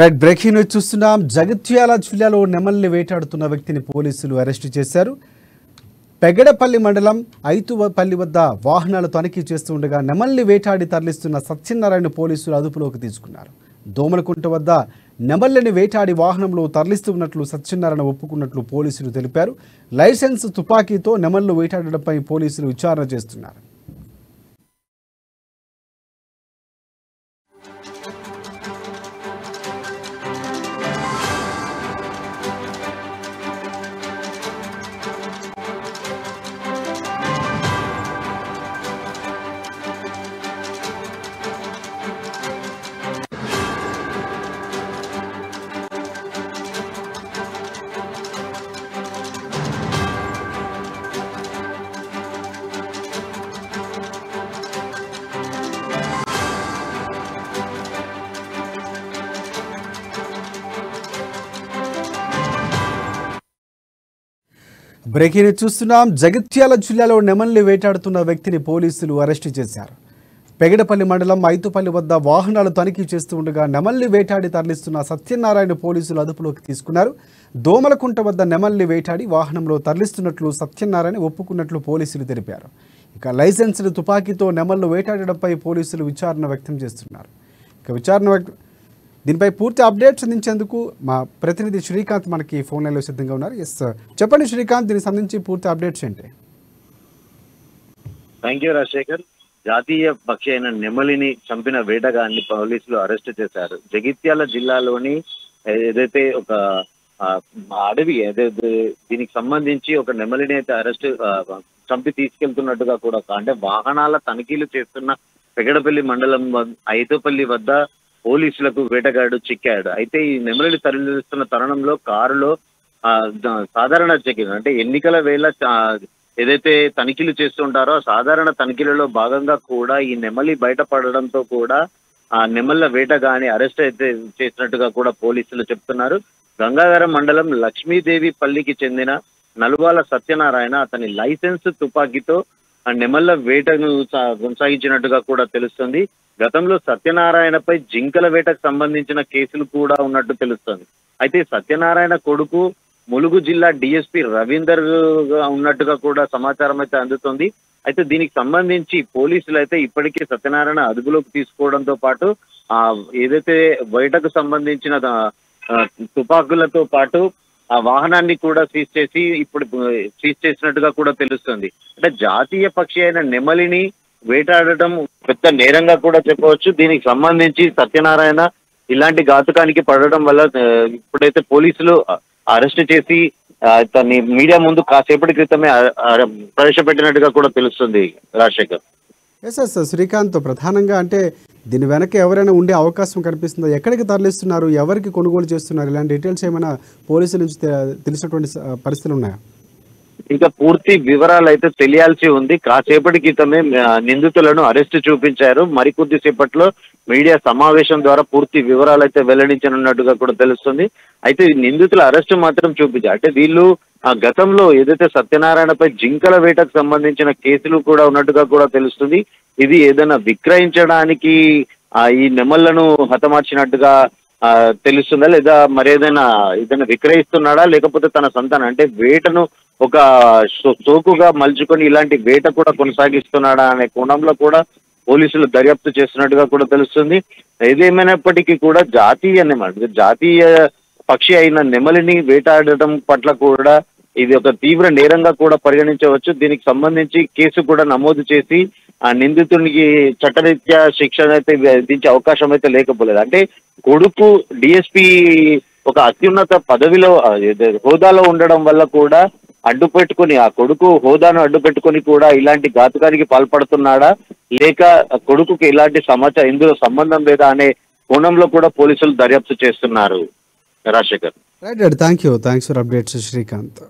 Right breaking news చూస్తున్నాం. జగిత్యాల జిల్లాలో నెమల్ని వేటాడుతున్న వ్యక్తిని పోలీసులు అరెస్టు చేశారు. పెగడపల్లి మండలం ఐతుపల్లి వద్ద వాహనాలు తనిఖీ చేస్తూ ఉండగా నెమల్ని వేటాడి తరలిస్తున్న సత్యనారాయణ పోలీసులు అదుపులోకి తీసుకున్నారు. దోమలకుంట వద్ద నెమల్ని వేటాడి వాహనంలో తరలిస్తున్నట్లు సత్యనారాయణ ఒప్పుకున్నట్లు పోలీసులు తెలిపారు. లైసెన్స్ తుపాకీతో నెమల్ను వేటాడడంపై పోలీసులు విచారణ చేస్తున్నారు. బ్రేకింగ్ న్యూస్ చూస్తున్నాం. జగిత్యాల జిల్లాలో నెమల్ని వేటాడుతున్న వ్యక్తిని పోలీసులు అరెస్టు చేశారు. పెగడపల్లి మండలం ఐతుపల్లి వద్ద వాహనాలు తనిఖీ చేస్తూ ఉండగా నెమల్ని వేటాడి తరలిస్తున్న సత్యనారాయణ పోలీసులు అదుపులోకి తీసుకున్నారు. దోమలకుంట వద్ద నెమల్ని వేటాడి వాహనంలో తరలిస్తున్నట్లు సత్యనారాయణ ఒప్పుకున్నట్లు పోలీసులు తెలిపారు. ఇక లైసెన్స్డ్ తుపాకీతో నెమల్ను వేటాడడంపై పోలీసులు విచారణ వ్యక్తం చేస్తున్నారు. దీనిపై పూర్తి అప్డేట్స్ అందించేందుకు మా ప్రతినిధి శ్రీకాంత్ మనకి ఫోన్ లైన్లో సిద్ధంగా ఉన్నారు. ఎస్ చెప్పండి శ్రీకాంత్, దీనికి సంబంధించి పూర్తి అప్డేట్స్ ఏంటి? Thank you Rajasekhar. జాతీయ పక్షి అయిన నెమలిని చంపిన వేటగాన్ని పోలీసులు అరెస్ట్ చేశారు. జగిత్యాల జిల్లాలోని ఏదైతే ఒక అడవి దీనికి సంబంధించి ఒక నెమలిని అయితే చంపి తీసుకెళ్తున్నట్టుగా కూడా అంటే వాహనాల తనిఖీలు చేస్తున్న పెగడపల్లి మండలం ఐతుపల్లి వద్ద పోలీసులకు వేటగాడు చిక్కాడు. అయితే ఈ నెమలిని తరలిస్తున్న తరుణంలో కారులో సాధారణ చెకింగ్ అంటే ఎన్నికల వేళ ఏదైతే తనిఖీలు చేస్తుంటారో సాధారణ తనిఖీలలో భాగంగా కూడా ఈ నెమలి బయటపడడంతో కూడా ఆ నెమళ్ళ వేటగాని అరెస్ట్ అయితే చేసినట్టుగా కూడా పోలీసులు చెప్తున్నారు. గంగాధరం మండలం లక్ష్మీదేవి పల్లికి చెందిన నలువాల సత్యనారాయణ అతని లైసెన్స్ తుపాకీతో ఆ నెమళ్ళ వేటను కొనసాగించినట్టుగా కూడా తెలుస్తుంది. గతంలో సత్యనారాయణపై జింకల వేటకు సంబంధించిన కేసులు కూడా ఉన్నట్టు తెలుస్తుంది. అయితే సత్యనారాయణ కొడుకు ములుగు జిల్లా డిఎస్పీ రవీందర్ ఉన్నట్టుగా కూడా సమాచారం అయితే అందుతుంది. అయితే దీనికి సంబంధించి పోలీసులు అయితే ఇప్పటికే సత్యనారాయణ అదుపులోకి తీసుకోవడంతో పాటు ఏదైతే వేటకు సంబంధించిన తుపాకులతో పాటు ఆ వాహనాన్ని కూడా సీజ్ చేసినట్టుగా కూడా తెలుస్తుంది. అంటే జాతీయ పక్షి అయిన నెమలిని వేటాడటం పెద్ద నేరంగా కూడా చెప్పవచ్చు. దీనికి సంబంధించి సత్యనారాయణ ఇలాంటి ఘాతుకానికి పడడం వల్ల ఇప్పుడైతే పోలీసులు అరెస్ట్ చేసి తన్ని మీడియా ముందు కాసేపటి క్రితమే ప్రవేశపెట్టినట్టుగా కూడా తెలుస్తుంది రాజశేఖర్. ఎస్ శ్రీకాంత్, ప్రధానంగా అంటే దీని వెనక ఎవరైనా ఉండే అవకాశం కనిపిస్తుందా? ఎక్కడికి తరలిస్తున్నారు, ఎవరికి కొనుగోలు చేస్తున్నారు, ఇలాంటి డీటెయిల్స్ ఏమైనా పోలీసుల నుంచి తెలిసినటువంటి పరిస్థితులు ఉన్నాయా? ఇంకా పూర్తి వివరాలు అయితే తెలియాల్సి ఉంది. కాసేపటి క్రితమే నిందితులను అరెస్ట్ చూపించారు. మరికొద్ది సేపట్లో మీడియా సమావేశం ద్వారా పూర్తి వివరాలు అయితే వెల్లడించనున్నట్టుగా కూడా తెలుస్తుంది. అయితే నిందితుల అరెస్ట్ మాత్రం చూపించారు. అంటే వీళ్ళు గతంలో ఏదైతే సత్యనారాయణపై జింకల వేటకు సంబంధించిన కేసులు కూడా ఉన్నట్టుగా కూడా తెలుస్తుంది. ఇది ఏదైనా విక్రయించడానికి ఈ నెమళ్లను హతమార్చినట్టుగా తెలుస్తుందా, లేదా మరేదైనా విక్రయిస్తున్నాడా, లేకపోతే తన సంతానం అంటే వేటను ఒక సోకుగా మలుచుకొని ఇలాంటి వేట కూడా కొనసాగిస్తున్నాడా అనే కోణంలో కూడా పోలీసులు దర్యాప్తు చేస్తున్నట్టుగా కూడా తెలుస్తుంది. ఏదేమైనప్పటికీ కూడా జాతీయ పక్షి అయిన నెమలిని వేటాడటం పట్ల కూడా ఇది ఒక తీవ్ర నేరంగా కూడా పరిగణించవచ్చు. దీనికి సంబంధించి కేసు కూడా నమోదు చేసి ఆ నిందితునికి చట్టరీత్యా శిక్షణ అయితే విధించే అవకాశం అయితే లేకపోలేదు. అంటే కొడుకు డిఎస్పీ ఒక అత్యున్నత పదవిలో హోదాలో ఉండడం వల్ల కూడా అడ్డుపెట్టుకుని ఆ కొడుకు హోదాను అడ్డుపెట్టుకుని కూడా ఇలాంటి ఘాతుకానికి పాల్పడుతున్నాడా, లేక కొడుకుకి ఇలాంటి సమాచారం ఇందులో సంబంధం లేదా అనే కోణంలో కూడా పోలీసులు దర్యాప్తు చేస్తున్నారు Rajasekhar. Right, thanks for updates Srikanth.